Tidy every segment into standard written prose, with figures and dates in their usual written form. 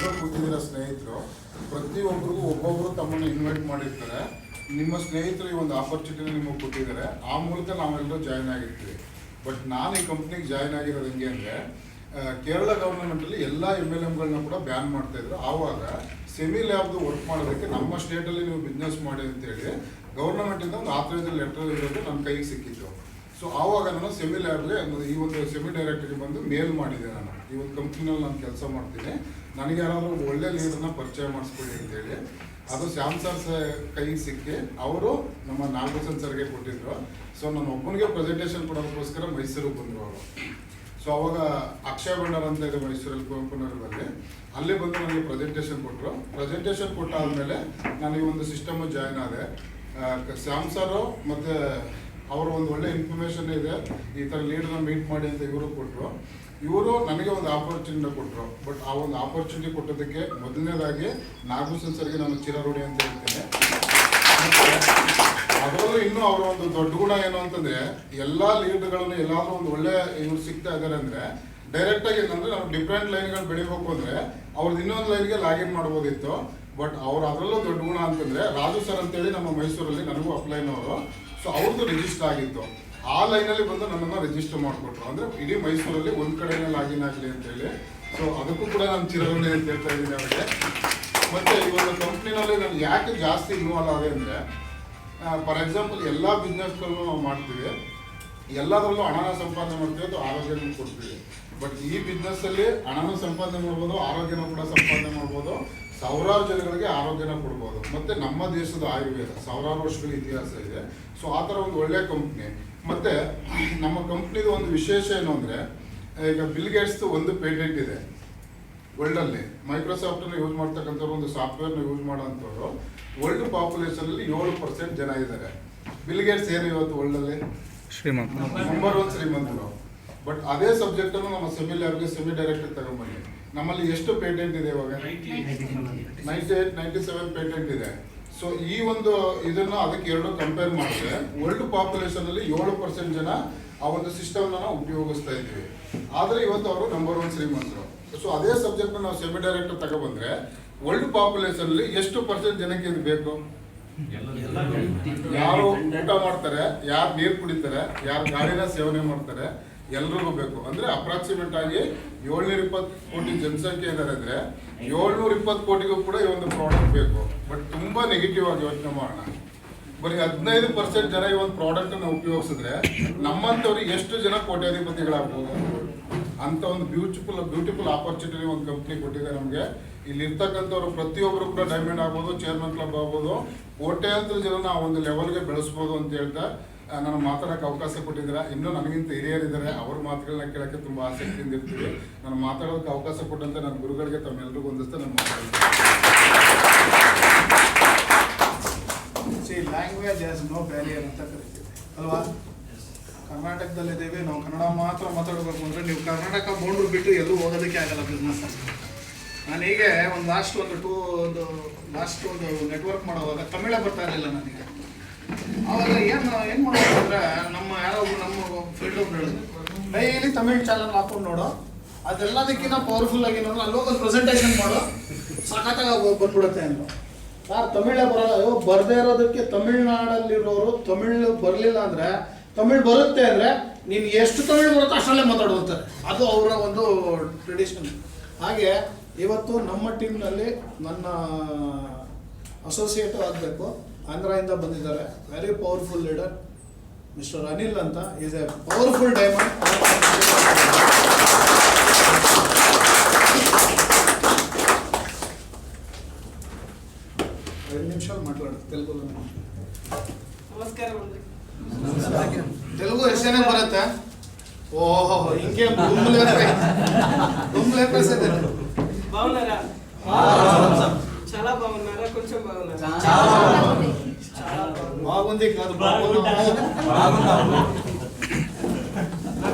ನೀವೆಲ್ಲರೂ ಕೂತಿದ್ದೀರ ಸ್ನೇಹಿತರು, ಪ್ರತಿಯೊಬ್ಬರಿಗೂ ಒಬ್ಬೊಬ್ಬರು ತಮ್ಮನ್ನು ಇನ್ವೈಟ್ ಮಾಡಿರ್ತಾರೆ. ನಿಮ್ಮ ಸ್ನೇಹಿತರು ಈ ಒಂದು ಆಪರ್ಚುನಿಟಿನ ನಿಮಗೆ ಕೊಟ್ಟಿದ್ದಾರೆ, ಆ ಮೂಲಕ ನಾವೆಲ್ಲರೂ ಜಾಯ್ನ್ ಆಗಿರ್ತೀವಿ. ಬಟ್ ನಾನು ಈ ಕಂಪ್ನಿಗೆ ಜಾಯ್ನ್ ಆಗಿರೋದು ಹೆಂಗೆ ಅಂದರೆ, ಕೇರಳ ಗೌರ್ಮೆಂಟಲ್ಲಿ ಎಲ್ಲ MLMಗಳನ್ನ ಕೂಡ ಬ್ಯಾನ್ ಮಾಡ್ತಾಯಿದ್ರು. ಆವಾಗ ಸೆಮಿ ಲ್ಯಾಬ್ದು ವರ್ಕ್ ಮಾಡೋದಕ್ಕೆ ನಮ್ಮ ಸ್ಟೇಟಲ್ಲಿ ನೀವು ಬಿಸ್ನೆಸ್ ಮಾಡಿ ಅಂತೇಳಿ ಗೌರ್ಮೆಂಟಿಂದ ಒಂದು ಆಥರೈಸೇಷನ್ ಲೆಟರ್ ಇರೋದು ನನ್ನ ಕೈಗೆ ಸಿಕ್ಕಿತ್ತು. ಸೊ ಆವಾಗ ನಾನು ಸೆಮಿ ಲ್ಯಾಬ್ಗೆ ಈ ಒಂದು ಸೆಮಿ ಡೈರೆಕ್ಟರ್ಗೆ ಬಂದು ಮೇಲ್ ಮಾಡಿದೆ. ನಾನು ಈ ಒಂದು ಕಂಪ್ನಿನಲ್ಲಿ ನಾನು ಕೆಲಸ ಮಾಡ್ತೀನಿ, ನನಗೆ ಯಾರಾದರೂ ಒಳ್ಳೆ ಲೀಡರ್ನ ಪರಿಚಯ ಮಾಡಿಸ್ಕೊಡಿ ಅಂತೇಳಿ. ಅದು ಶ್ಯಾಮ್ ಸರ್ ಕೈಗೆ ಸಿಕ್ಕಿ ಅವರು ನಮ್ಮ ನಾಗಭೂಷಣ್ ಸರ್ಗೆ ಕೊಟ್ಟಿದ್ರು. ಸೊ ನಾನು ಒಬ್ಬನಿಗೆ ಪ್ರೆಸೆಂಟೇಷನ್ ಕೊಡೋದಕ್ಕೋಸ್ಕರ ಮೈಸೂರಿಗೆ ಬಂದರು ಅವರು. ಸೊ ಅವಾಗ ಅಕ್ಷಯ ಭಂಡಾರ ಅಂತ ಇದೆ ಮೈಸೂರಲ್ಲಿ, ಕುವೆಂಪು ನಗರದಲ್ಲಿ. ಅಲ್ಲಿ ಬಂದು ನನಗೆ ಪ್ರೆಸೆಂಟೇಷನ್ ಕೊಟ್ಟರು. ಪ್ರೆಸೆಂಟೇಷನ್ ಕೊಟ್ಟಾದಮೇಲೆ ನಾನು ಈ ಒಂದು ಸಿಸ್ಟಮು ಜಾಯ್ನ್ ಆದೆ. ಶ್ಯಾಮ್ ಸರು ಮತ್ತು ಅವರು ಒಂದು ಒಳ್ಳೆ ಇನ್ಫಾರ್ಮೇಷನ್ ಇದೆ, ಈ ಥರ ಲೀಡರ್ನ ಮೀಟ್ ಮಾಡಿ ಅಂತ ಇವರು ಕೊಟ್ಟರು. ಇವರು ನನಗೆ ಒಂದು ಆಪರ್ಚುನಿಟಿ ಕೊಟ್ಟರು. ಬಟ್ ಆ ಒಂದು ಆಪರ್ಚುನಿಟಿ ಕೊಟ್ಟೋದಕ್ಕೆ ಮೊದಲನೇದಾಗಿ ನಾಗಭೂಷಣ್ ಸರ್ಗೆ ನಾನು ಚಿರಋಣಿ ಅಂತ ಹೇಳ್ತೇನೆ. ಅದರಲ್ಲೂ ಇನ್ನೂ ಅವರ ಒಂದು ದೊಡ್ಡ ಗುಣ ಏನು ಅಂತಂದರೆ, ಎಲ್ಲ ಲೀಡರ್ಗಳನ್ನು ಎಲ್ಲಾದರೂ ಒಂದು ಒಳ್ಳೆ ಇವ್ರು ಸಿಗ್ತಾ ಇದ್ದಾರೆ ಅಂದರೆ ಡೈರೆಕ್ಟಾಗಿ ಏನಂದರೆ ನಾವು ಡಿಫ್ರೆಂಟ್ ಲೈನ್ಗಳು ಬೆಳಿಬೇಕು ಅಂದರೆ ಅವ್ರದ್ದು ಇನ್ನೊಂದು ಲೈನ್ಗೆ ಲಾಗಿನ್ ಮಾಡ್ಬೋದಿತ್ತು. ಬಟ್ ಅವ್ರು ಅದರಲ್ಲೂ ದೊಡ್ಡ ಗುಣ ಅಂತಂದರೆ, ರಾಜು ಸರ್ ಅಂತೇಳಿ ನಮ್ಮ ಮೈಸೂರಲ್ಲಿ ನನಗೂ ಅಪ್ಲೈನವರು. ಸೊ ಅವ್ರದ್ದು ರಿಜಿಸ್ಟರ್ ಆಗಿತ್ತು, ಆ ಲೈನಲ್ಲಿ ಬಂದು ನನ್ನನ್ನು ರಿಜಿಸ್ಟರ್ ಮಾಡಿಕೊಟ್ರು. ಅಂದರೆ ಇಡೀ ಮೈಸೂರಲ್ಲಿ ಒಂದು ಕಡೆನೇ ಲಾಗಿನ್ ಆಗಲಿ ಅಂತೇಳಿ. ಸೊ ಅದಕ್ಕೂ ಕೂಡ ನಾನು ಚಿರಋಣಿ ಅಂತ ಹೇಳ್ತಾ ಇದ್ದೀನಿ ಅವರಿಗೆ. ಮತ್ತು ಈ ಒಂದು ಕಂಪ್ನಿನಲ್ಲಿ ನಾನು ಯಾಕೆ ಜಾಸ್ತಿ ಇನ್ವಾಲ್ವ್ ಆದೆ ಅಂದರೆ, ಫಾರ್ ಎಕ್ಸಾಂಪಲ್ ಎಲ್ಲ ಬಿಸ್ನೆಸ್ಗಳನ್ನು ನಾವು ಮಾಡ್ತೀವಿ, ಎಲ್ಲದರಲ್ಲೂ ಹಣನ ಸಂಪಾದನೆ ಮಾಡ್ತೀವಿ, ಅದು ಆರೋಗ್ಯನೂ ಕೊಡ್ತೀವಿ. ಬಟ್ ಈ ಬಿಸ್ನೆಸ್ಸಲ್ಲಿ ಹಣನೂ ಸಂಪಾದನೆ ಮಾಡ್ಬೋದು, ಆರೋಗ್ಯನೂ ಕೂಡ ಸಂಪಾದನೆ ಮಾಡ್ಬೋದು, ಸಾವಿರಾರು ಜನಗಳಿಗೆ ಆರೋಗ್ಯನ ಕೊಡ್ಬೋದು. ಮತ್ತು ನಮ್ಮ ದೇಶದ ಆಯುರ್ವೇದ ಸಾವಿರಾರು ವರ್ಷಗಳ ಇತಿಹಾಸ ಇದೆ. ಸೊ ಆ ಥರ ಒಂದು ಒಳ್ಳೆಯ ಕಂಪ್ನಿ. ಮತ್ತು ನಮ್ಮ ಕಂಪ್ನಿದು ಒಂದು ವಿಶೇಷ ಏನು ಅಂದರೆ, ಈಗ ಬಿಲ್ ಗೇಟ್ಸ್ದು ಒಂದು ಪೇಟೆಂಟ್ ಇದೆ ವರ್ಲ್ಡಲ್ಲಿ. ಮೈಕ್ರೋಸಾಫ್ಟನ್ನು ಯೂಸ್ ಮಾಡ್ತಕ್ಕಂಥವ್ರು, ಒಂದು ಸಾಫ್ಟ್ವೇರ್ನ ಯೂಸ್ ಮಾಡೋಂಥವ್ರು ವರ್ಲ್ಡ್ ಪಾಪ್ಯುಲೇಷನಲ್ಲಿ 7% ಜನ ಇದ್ದಾರೆ. ಬಿಲ್ ಗೇಟ್ಸ್ ಏನು ಇವತ್ತು ವರ್ಲ್ಡಲ್ಲಿ ಶ್ರೀಮಂತ, ನಂಬರ್ 1 ಶ್ರೀಮಂತರು. ಬಟ್ ಅದೇ ಸಬ್ಜೆಕ್ಟನ್ನು ನಮ್ಮ ಸೆಮಿ ಲ್ಯಾಬ್ಗೆ ಸೆಮಿ ಡೈರೆಕ್ಟರ್ ತಗೊಂಡ್ಬನ್ನಿ. ನಮ್ಮಲ್ಲಿ ಎಷ್ಟು ಪೇಟೆಂಟ್ ಇದೆ ಇವಾಗ? 98, 97 ಪೇಟೆಂಟ್ ಇದೆ. ಸೊ ಈ ಒಂದು ಇದನ್ನು ಅದಕ್ಕೆ ಎರಡು ಕಂಪೇರ್ ಮಾಡಿದ್ರೆ ವರ್ಲ್ಡ್ ಪಾಪ್ಯುಲೇಷನಲ್ಲಿ 7% ಜನ ಆ ಒಂದು ಸಿಸ್ಟಮ್ನ ನಾವು ಉಪಯೋಗಿಸ್ತಾ ಇದ್ದೀವಿ. ಆದರೆ ಇವತ್ತು ಅವರು ನಂಬರ್ 1 ಶ್ರೀಮಂತರು. ಸೊ ಅದೇ ಸಬ್ಜೆಕ್ಟ್ನ ನಾವು ಸೆಮಿ ಡೈರೆಕ್ಟರ್ ತಗೊಬಂದ್ರೆ ವರ್ಲ್ಡ್ ಪಾಪ್ಯುಲೇಷನ್ಲಿ ಎಷ್ಟು % ಜನಕ್ಕೆ ಇದು ಬೇಕು? ಯಾರು ಊಟ ಮಾಡ್ತಾರೆ, ಯಾರು ನೀರು ಕುಡಿತಾರೆ, ಯಾರು ಗಾಳಿನ ಸೇವನೆ ಮಾಡ್ತಾರೆ, ಎಲ್ರಿಗೂ ಬೇಕು. ಅಂದರೆ ಅಪ್ರಾಕ್ಸಿಮೇಟ್ ಆಗಿ 720 ಕೋಟಿ ಜನಸಂಖ್ಯೆ ಇದ್ದಾರೆ ಅಂದರೆ 720 ಕೋಟಿಗೂ ಕೂಡ ಈ ಒಂದು ಪ್ರಾಡಕ್ಟ್ ಬೇಕು. ಬಟ್ ತುಂಬ ನೆಗೆಟಿವ್ ಆಗಿ ಯೋಚನೆ ಮಾಡೋಣ. ಬರೀ 15% ಜನ ಈ ಒಂದು ಪ್ರಾಡಕ್ಟನ್ನು ಉಪಯೋಗಿಸಿದ್ರೆ ನಮ್ಮಂಥವ್ರಿಗೆ ಎಷ್ಟು ಜನ ಕೋಟ್ಯಾಧಿಪತಿಗಳಾಗ್ಬೋದು ಅಂತ ಒಂದು ಬ್ಯೂಟಿಫುಲ್ ಆಪರ್ಚುನಿಟಿ ಒಂದು ಕಂಪ್ನಿ ಕೊಟ್ಟಿದೆ ನಮಗೆ. ಇಲ್ಲಿ ಇರ್ತಕ್ಕಂಥವ್ರು ಪ್ರತಿಯೊಬ್ಬರು ಕೂಡ ಡೈಮಂಡ್ ಆಗ್ಬೋದು, ಚೇರ್ಮನ್ ಕ್ಲಬ್ ಆಗ್ಬೋದು, ಕೋಟ್ಯಾಂತರ ಜನ ಆ ಒಂದು ಲೆವೆಲ್ಗೆ ಬೆಳೆಸ್ಬೋದು ಅಂತ ಹೇಳ್ತಾ ನಾನು ಮಾತಾಡೋಕ್ಕೆ ಅವಕಾಶ ಕೊಟ್ಟಿದ್ದೀರಾ. ಇನ್ನೂ ನನಗಿಂತ ಹಿರಿಯರಿದ್ದಾರೆ, ಅವ್ರ ಮಾತುಗಳನ್ನ ಕೇಳೋಕ್ಕೆ ತುಂಬ ಆಸಕ್ತಿಯಿಂದ ಇರ್ತೀವಿ. ನಾನು ಮಾತಾಡೋದಕ್ಕೆ ಅವಕಾಶ ಕೊಟ್ಟಂತೆ ನನ್ನ ಗುರುಗಳಿಗೆ ತಮ್ಮೆಲ್ಲರಿಗೂ ಹೊಂದಿಸ್ತಾ ನಾನು ಮಾತಾಡ್ತೀನಿ. ಲ್ಯಾಂಗ್ವೇಜ್ ಆಸ್ ನೋ ಬ್ಯಾರಿಯರ್ ಅಂತ ಕರಿತೀವಿ ಅಲ್ವಾ? ಕರ್ನಾಟಕದಲ್ಲಿದ್ದೀವಿ, ನಾವು ಕನ್ನಡ ಮಾತ್ರ ಮಾತಾಡಬೇಕು ಅಂದರೆ ನೀವು ಕರ್ನಾಟಕ ಬೌಂಡ್ರು ಬಿಟ್ಟು ಎಲ್ಲೂ ಹೋಗೋದಕ್ಕೆ ಆಗಲ್ಲ ಬಿಸ್ನೆಸ್. ನಾನು ಹೀಗೆ ಒಂದು ಲಾಸ್ಟ್ ಒಂದು ನೆಟ್ವರ್ಕ್ ಮಾಡುವಾಗ ತಮಿಳೇ ಬರ್ತಾ ಇರಲಿಲ್ಲ ನನಗೆ. ಆವಾಗ ಏನು ಮಾಡೋದು ಅಂದರೆ, ನಮ್ಮ ಫೀಲ್ಡ್ ಒಬ್ರು ಹೇಳಿದ್ರು, ಡೈಲಿ ತಮಿಳ್ ಚಾನಲ್ ಹಾಕೊಂಡು ನೋಡು, ಅದೆಲ್ಲದಕ್ಕಿಂತ ಪವರ್ಫುಲ್ ಆಗಿ ನೋಡು, ಅಲ್ಲಿ ಹೋಗೋದು ಪ್ರೆಸೆಂಟೇಷನ್ ಮಾಡು, ಸಖತ್ತಾಗಿ ಬಂದ್ಬಿಡುತ್ತೆ ಅಂದರು. ಯಾರು ತಮಿಳೇ ಬರೋಲ್ಲ, ಬರದೇ ಇರೋದಕ್ಕೆ ತಮಿಳ್ನಾಡಲ್ಲಿರೋರು ತಮಿಳ್ ಬರಲಿಲ್ಲ ಅಂದರೆ, ತಮಿಳ್ ಬರುತ್ತೆ ಅಂದರೆ ನೀನು ಎಷ್ಟು ತಮಿಳ್ ಬರುತ್ತೋ ಅಷ್ಟರಲ್ಲೇ ಮಾತಾಡುವಂತಾರೆ. ಅದು ಅವರ ಒಂದು ಟ್ರೆಡಿಷನ್. ಹಾಗೆ ಇವತ್ತು ನಮ್ಮ ಟೀಮ್ನಲ್ಲಿ ನನ್ನ ಅಸೋಸಿಯೇಟ್ ಆಗಬೇಕು, ಆಂಧ್ರದಿಂದ ಬಂದಿದ್ದಾರೆ, very powerful leader mister Anil ಅಂತ. Is A powerful diamond. 2 ನಿಮಿಷ ಮಾತಾಡೋದು ತೆಲುಗು. తెలుగు ఎస్ఏనే బరతా? ఓహో, ఇంకేం దుమ్ములే పేసేది. బాగున్నారా? చాలా బాగున్నారా? కొంచెం బాగున్నారా? బాగుంది కాదు, నా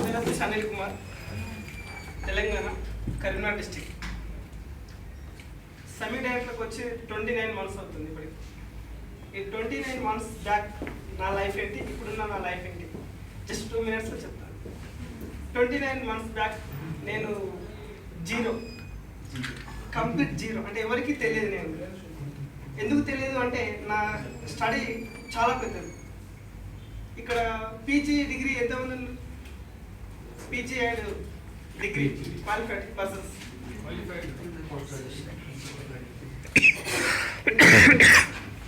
పేరు అనిల్ కుమార్, తెలంగాణ, కరీంనగర్ డిస్ట్రిక్ట్. సెమీ డైరెక్టర్కి వచ్చి 29 మంత్స్ అవుతుంది. ఇప్పటికి ఈ 29 మంత్స్ బ్యాక్ నా లైఫ్ ఏంటి, ఇప్పుడున్న నా లైఫ్ ఏంటి, జస్ట్ 2 minutes చెప్తాను. 29 మంత్స్ బ్యాక్ నేను జీరో, కంప్లీట్ జీరో, అంటే ఎవరికి తెలియదు. నేను ఎందుకు తెలియదు అంటే నా స్టడీ చాలా పెద్దది. ఇక్కడ పీజీ డిగ్రీ ఎంతమంది ఉన్నారు? PG and degree qualified persons.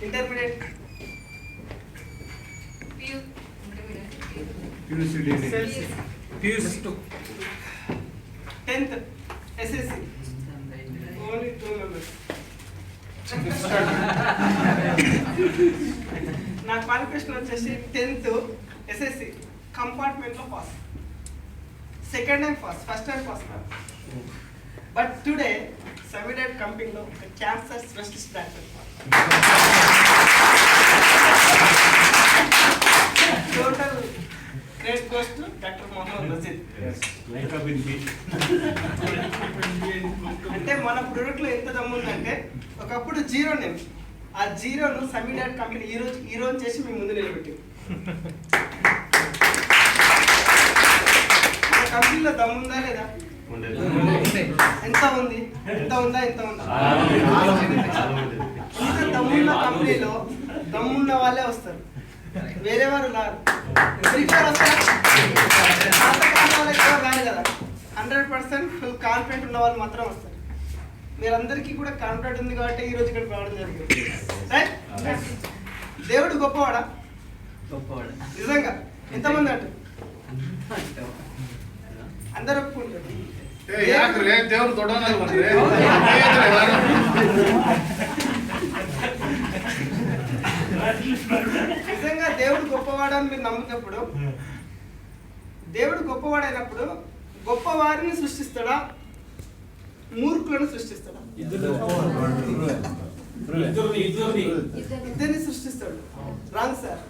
Intermediate, tenth, SSC, only 2 members. నా క్వాలిఫికేషన్ వచ్చేసి 10th ఎస్ఎస్సి కంపార్ట్మెంట్లో pass, second time pass, first time pass కాదు. బట్ టుడే సమిడెడ్ కంపెనీలో ఒక cancer specialist doctor. Total credit goes to doctor Mohammed Rashid. అంటే మన ప్రొడక్ట్లో ఎంత దమ్ము ఉందంటే, ఒకప్పుడు జీరో నేను, ఆ జీరోను సమిడెడ్ కంపెనీ ఈ రోజు చేసి మీ ముందు నిలబెట్టి. మన కంపెనీలో దమ్ము ఉందా లేదా? ఎంత ఉంది? ఎంత ఉందా? ఎంత ఉందా? ఇంత దమ్మున్న కంపెనీలో దమ్మున్న వాళ్ళే వస్తారు, వేరే వారు రారు. ప్రిపేర్ వస్తారు వాళ్ళకి రాదు కదా. 100% ఫుల్ కాన్ఫిడెంట్ ఉన్న వాళ్ళు మాత్రం వస్తారు. మీరందరికీ కూడా కాన్ఫిడెంట్ ఉంది కాబట్టి ఈ రోజు ఇక్కడ రావడం జరిగింది. రైట్? దేవుడు గొప్పవాడా? నిజంగా ఎంతమంది అంటారు? అందరూ ఒప్పుకుంటారు. దేవుడు దొడ్డనలు నిజంగా దేవుడు గొప్పవాడని మీరు నమ్ముతున్నప్పుడు, దేవుడు గొప్పవాడైనప్పుడు గొప్ప వారిని సృష్టిస్తాడా, మూర్ఖులను సృష్టిస్తాడా? ఇద్దరిని సృష్టిస్తాడు. Wrong sir.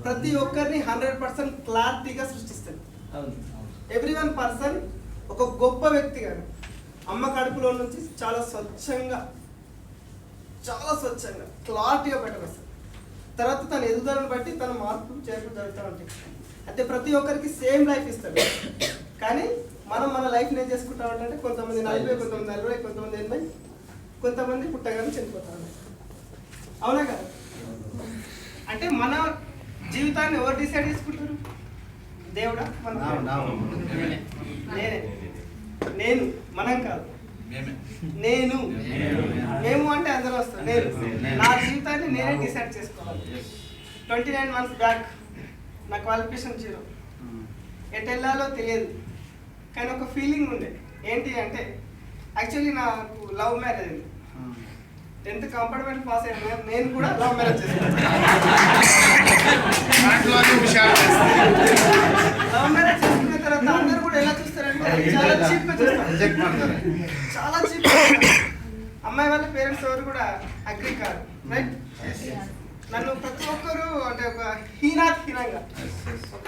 ప్రతి ఒక్కరిని 100% క్లారిటీగా సృష్టిస్తాడు. ఎవ్రీ పర్సన్ ఒక గొప్ప వ్యక్తిగా అమ్మ కడుపులో నుంచి చాలా స్వచ్ఛంగా క్లారిటీగా పెట్టగలుగుతాడు. తర్వాత తన ఎదుగుదలను బట్టి తన మార్పులు చేర్పులు జరుగుతూ ఉంటాయి. అయితే ప్రతి ఒక్కరికి సేమ్ లైఫ్ ఇస్తాడు. కానీ మనం మన లైఫ్ని ఏం చేసుకుంటా ఉంటే, కొంతమంది 40, కొంతమంది 40, కొంతమంది 80, కొంతమంది పుట్టగానే చనిపోతా ఉంటారు. అవునా కదా? అంటే మన జీవితాన్ని ఎవరు డిసైడ్ చేసుకుంటారు? దేవుడా? నేను, మనం కాదు. నేను, మేము అంటే అందరూ వస్తారు. నేను నా జీవితాన్ని నేనే డిసైడ్ చేసుకోవాలి. 29 months బ్యాక్ నా క్వాలిఫికేషన్ 0, ఎటు వెళ్ళాలో తెలియదు. కానీ ఒక ఫీలింగ్ ఉండే. ఏంటి అంటే, యాక్చువల్లీ నాకు లవ్ మ్యారేజ్ అయింది. 10th కంపార్ట్మెంట్ పాస్ అయినా నేను కూడా లవ్ మ్యారేజ్ చేసుకున్నాను. లవ్ మ్యారేజ్ చేసుకున్న తర్వాత అందరూ కూడా ఎలా చూస్తారంటే చాలా చీప్గా చూస్తారు. చాలా చీప్. అమ్మాయి వాళ్ళ పేరెంట్స్ ఎవరు కూడా అగ్రీ కాదు. రైట్? నన్ను ప్రతి ఒక్కరు అంటే ఒక హీనంగా, ఒక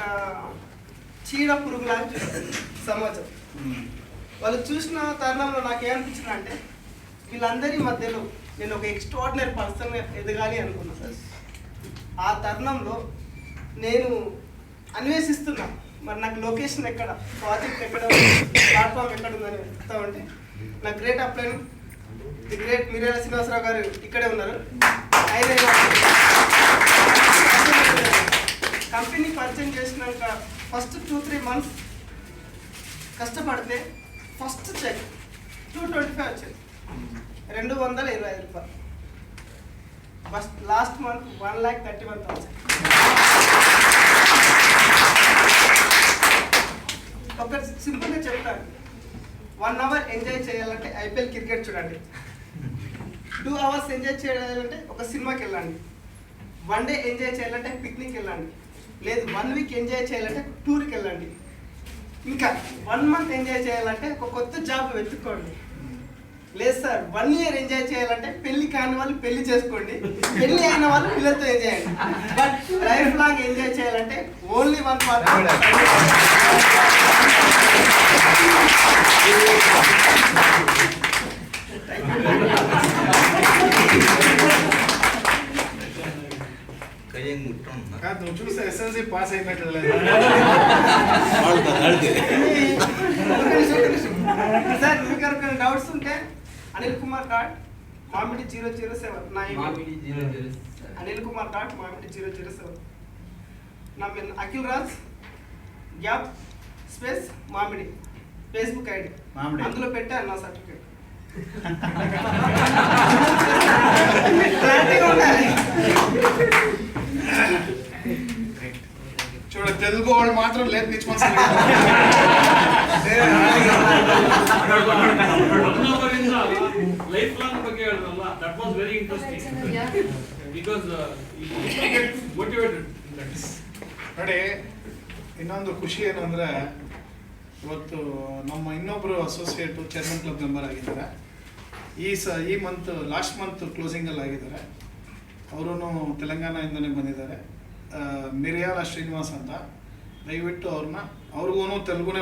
చీడ పురుగులాగా చూస్తారు సమాజం. వాళ్ళు చూసిన తరుణంలో నాకేమనిపించింది అంటే, వీళ్ళందరి మధ్యలో నేను ఒక ఎక్స్ట్రాడినరీ పర్సన్ ఎదగాలి అనుకున్నాను. ఆ తరుణంలో నేను అన్వేషిస్తున్నా, మరి నాకు లొకేషన్ ఎక్కడ, ప్రాజెక్ట్ ఎక్కడ, ప్లాట్ఫామ్ ఎక్కడ ఉందని చెప్తా ఉంటే నా గ్రేట్ అప్లైన్ ది గ్రేట్ మిర్యాల శ్రీనివాసరావు గారు ఇక్కడే ఉన్నారు. ఆయన కంపెనీ పరిచయం చేసినాక ఫస్ట్ 2-3 months కష్టపడితే ఫస్ట్ చెక్ 225 వచ్చింది, 225 రూపాయలు. First last month 1,31,000. ఒక సింపుల్గా చెప్తాను, 1 hour ఎంజాయ్ చేయాలంటే ఐపీఎల్ క్రికెట్ చూడండి, 2 hours ఎంజాయ్ చేయాలంటే ఒక సినిమాకి వెళ్ళండి, 1 day ఎంజాయ్ చేయాలంటే పిక్నిక్ వెళ్ళండి, లేదు 1 week ఎంజాయ్ చేయాలంటే టూర్కి వెళ్ళండి, ఇంకా 1 month ఎంజాయ్ చేయాలంటే ఒక కొత్త జాబ్ వెతుక్కోండి. లేదు సార్ 1 year ఎంజాయ్ చేయాలంటే పెళ్లి కాని వాళ్ళు పెళ్లి చేసుకోండి, పెళ్లి అయిన వాళ్ళు పిల్లలతో ఎంజాయ్ చేయండి. బట్ లైఫ్ లాంగ్ ఎంజాయ్ చేయాలంటే ఓన్లీ 1 part. నువ్వు చూస్తే ఎస్ఎల్సి పాస్ అయినట్టు సార్ మీకు ఎవరికైనా డౌట్స్ ఉంటే ಅನಿಲ್ ಕುಮಾರ್ ಡಾಟ್ ಮಾಮಿಡಿ 007 ನಾ ಮಾಮಿಡಿ 007. ಅನಿಲ್ ಕುಮಾರ್ ಡಾಟ್ ಮಾಮಿಡಿ 007. ನಮ್ಮ ಅಖಿಲ್ ರಾಜ್ ಗ್ಯಾಪ್ స్పేస్ మామిడి ఫేస్బుక్ ఐడి మామిడి. అందులో పెట్టా నా సర్టిఫికేట్ చూడ తెలుగు వాళ్ళు మాత్రం లేదు నిచ్చుకొని ಲೈಫ್ ಲಾಂಗ್ ಬಗ್ಗೆ ಹೇಳಿದ್ರಲ್ಲ that was very interesting because motivated ನೋಡಿ ಇನ್ನೊಂದು ಖುಷಿ ಏನಂದ್ರೆ ಇವತ್ತು ನಮ್ಮ ಇನ್ನೊಬ್ರು ಅಸೋಸಿಯೇಟು ಚೇರ್ಮನ್ ಕ್ಲಬ್ ಮೆಂಬರ್ ಆಗಿದ್ದಾರೆ. ಈ ಮಂತ್ ಲಾಸ್ಟ್ ಮಂತ್ ಕ್ಲೋಸಿಂಗಲ್ಲಿ ಆಗಿದ್ದಾರೆ. ಅವರು ತೆಲಂಗಾಣದಿಂದನೇ ಬಂದಿದ್ದಾರೆ. ಮಿರಿಯಾಲ ಶ್ರೀನಿವಾಸ್ ಅಂತ. ದಯವಿಟ್ಟು ಅವ್ರಿಗೂ ತೆಲುಗುನೇ